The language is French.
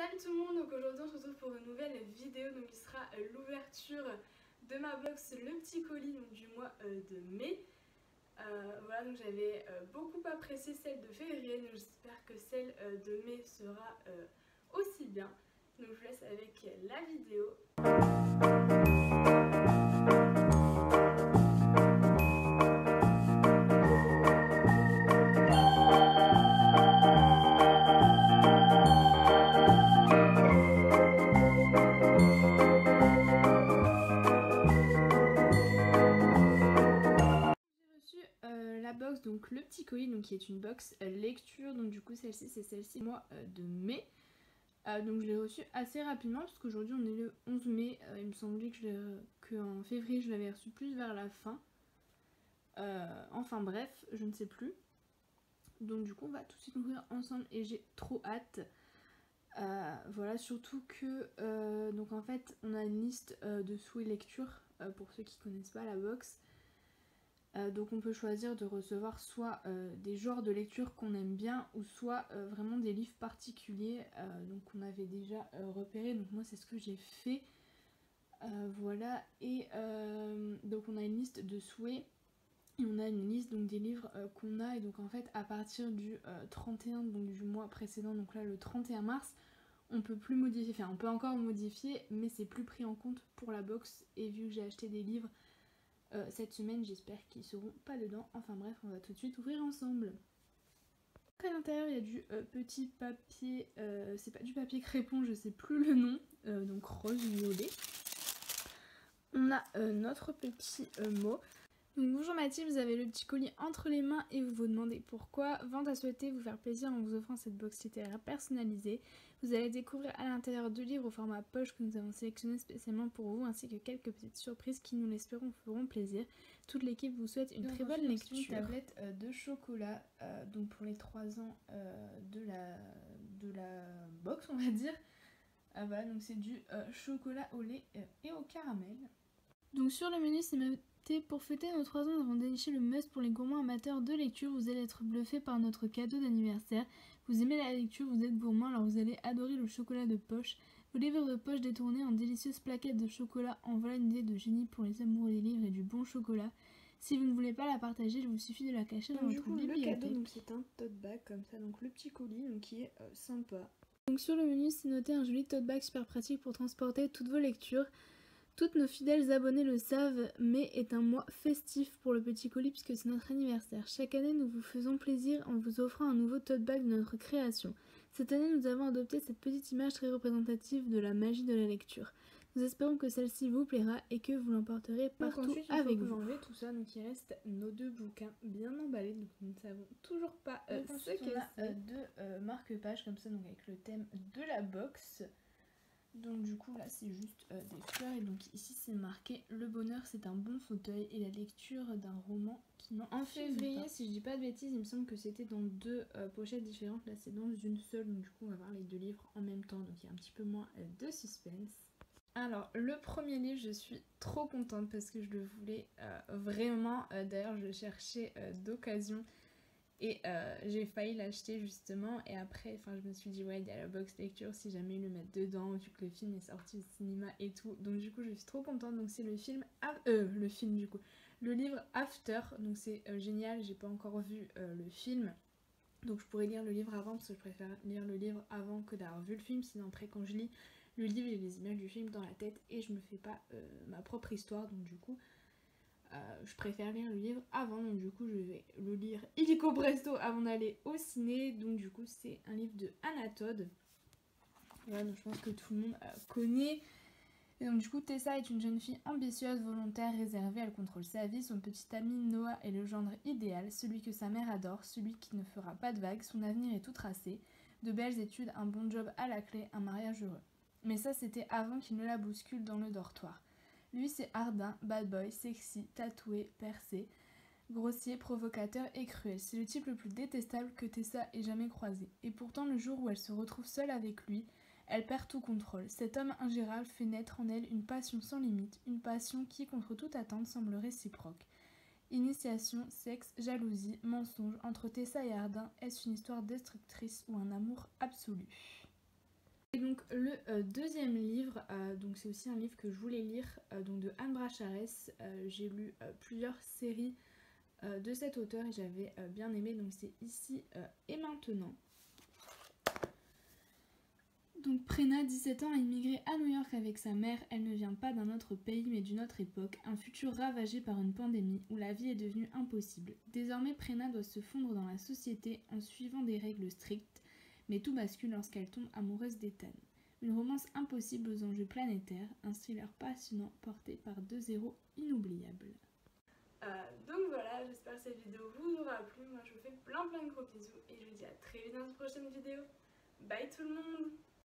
Salut tout le monde, donc aujourd'hui on se retrouve pour une nouvelle vidéo donc qui sera l'ouverture de ma box Le Petit Colis donc, du mois de mai. Voilà, donc j'avais beaucoup apprécié celle de février, donc j'espère que celle de mai sera aussi bien. Donc je vous laisse avec la vidéo. La box donc Le Petit Colis donc qui est une box lecture, donc du coup celle-ci c'est celle-ci mois de mai. Donc je l'ai reçue assez rapidement parce qu'aujourd'hui on est le 11 mai, il me semblait qu'en février je l'avais reçue plus vers la fin. Enfin bref, je ne sais plus. Donc du coup on va tout de suite ouvrir ensemble et j'ai trop hâte. Voilà, surtout que donc en fait on a une liste de souhaits lecture pour ceux qui connaissent pas la box. Donc on peut choisir de recevoir soit des genres de lecture qu'on aime bien ou soit vraiment des livres particuliers donc on avait déjà repéré, donc moi c'est ce que j'ai fait. Voilà, et donc on a une liste de souhaits et on a une liste donc des livres qu'on a, et donc en fait à partir du 31 donc du mois précédent, donc là le 31 mars, on peut plus modifier, enfin on peut encore modifier mais c'est plus pris en compte pour la box. Et vu que j'ai acheté des livres cette semaine, j'espère qu'ils seront pas dedans. Enfin bref, on va tout de suite ouvrir ensemble. À l'intérieur il y a du petit papier, c'est pas du papier crépon, je sais plus le nom, donc rose violet. On a notre petit mot. Donc bonjour Mathilde, vous avez le petit colis entre les mains et vous vous demandez pourquoi. Vente à souhaiter vous faire plaisir en vous offrant cette box littéraire personnalisée. Vous allez découvrir à l'intérieur 2 livres au format poche que nous avons sélectionnés spécialement pour vous, ainsi que quelques petites surprises qui, nous l'espérons, feront plaisir. Toute l'équipe vous souhaite une très bonne lecture. Une tablette de chocolat, donc pour les 3 ans de la box, on va dire. Voilà, donc c'est du chocolat au lait et au caramel. Donc sur le menu, c'est pour fêter nos 3 ans, nous avons déniché le must pour les gourmands amateurs de lecture. Vous allez être bluffés par notre cadeau d'anniversaire. Vous aimez la lecture, vous êtes gourmand, alors vous allez adorer le chocolat de poche. Vos livres de poche détournés en délicieuses plaquettes de chocolat. En voilà une idée de génie pour les amoureux des livres et du bon chocolat. Si vous ne voulez pas la partager, il vous suffit de la cacher dans votre bibliothèque. Le cadeau, c'est un tote bag comme ça, donc le petit colis donc, qui est sympa. Donc sur le menu, c'est noté un joli tote bag super pratique pour transporter toutes vos lectures. Toutes nos fidèles abonnés le savent, mai est un mois festif pour le Petit Colis puisque c'est notre anniversaire. Chaque année, nous vous faisons plaisir en vous offrant un nouveau tote bag de notre création. Cette année, nous avons adopté cette petite image très représentative de la magie de la lecture. Nous espérons que celle-ci vous plaira et que vous l'emporterez partout ensuite, avec vous. Enlever tout ça, donc il reste nos 2 bouquins bien emballés, donc nous ne savons toujours pas ce qu'est. On a 2 marque-pages comme ça, donc avec le thème de la box. Donc du coup là c'est juste des fleurs, et donc ici c'est marqué le bonheur c'est un bon fauteuil et la lecture d'un roman qui n'en En février pas. Si je dis pas de bêtises, il me semble que c'était dans 2 pochettes différentes, là c'est dans une seule, donc du coup on va voir les 2 livres en même temps, donc il y a un petit peu moins de suspense. Alors le premier livre, je suis trop contente parce que je le voulais vraiment, d'ailleurs je le cherchais d'occasion. Et j'ai failli l'acheter justement, et après je me suis dit ouais, il y a la box lecture si jamais ils le mettent dedans vu que le film est sorti au cinéma et tout, donc du coup je suis trop contente. Donc c'est le livre After, donc c'est génial. J'ai pas encore vu le film, donc je pourrais lire le livre avant parce que je préfère lire le livre avant que d'avoir vu le film, sinon après quand je lis le livre j'ai les images du film dans la tête et je me fais pas ma propre histoire, donc du coup je préfère lire le livre avant, donc du coup je vais le lire illico presto avant d'aller au ciné. Donc du coup c'est un livre de Anna Todd. Voilà, donc je pense que tout le monde connaît. Et donc du coup Tessa est une jeune fille ambitieuse, volontaire, réservée, elle contrôle sa vie. Son petit ami Noah est le gendre idéal, celui que sa mère adore, celui qui ne fera pas de vagues. Son avenir est tout tracé, de belles études, un bon job à la clé, un mariage heureux. Mais ça c'était avant qu'il ne la bouscule dans le dortoir. Lui c'est Ardin, bad boy, sexy, tatoué, percé, grossier, provocateur et cruel. C'est le type le plus détestable que Tessa ait jamais croisé. Et pourtant le jour où elle se retrouve seule avec lui, elle perd tout contrôle. Cet homme ingérable fait naître en elle une passion sans limite, une passion qui, contre toute attente, semble réciproque. Initiation, sexe, jalousie, mensonge, entre Tessa et Ardin, est-ce une histoire destructrice ou un amour absolu ? Et donc le deuxième livre, donc c'est aussi un livre que je voulais lire, donc de Anne Brashares. J'ai lu plusieurs séries de cet auteur et j'avais bien aimé, donc c'est Ici et Maintenant. Donc Prena, 17 ans, a immigré à New York avec sa mère. Elle ne vient pas d'un autre pays mais d'une autre époque, un futur ravagé par une pandémie où la vie est devenue impossible. Désormais, Prena doit se fondre dans la société en suivant des règles strictes, mais tout bascule lorsqu'elle tombe amoureuse d'Ethan. Une romance impossible aux enjeux planétaires, un thriller passionnant porté par deux héros inoubliables. Donc voilà, j'espère que cette vidéo vous aura plu. Moi je vous fais plein de gros bisous et je vous dis à très vite dans une prochaine vidéo. Bye tout le monde!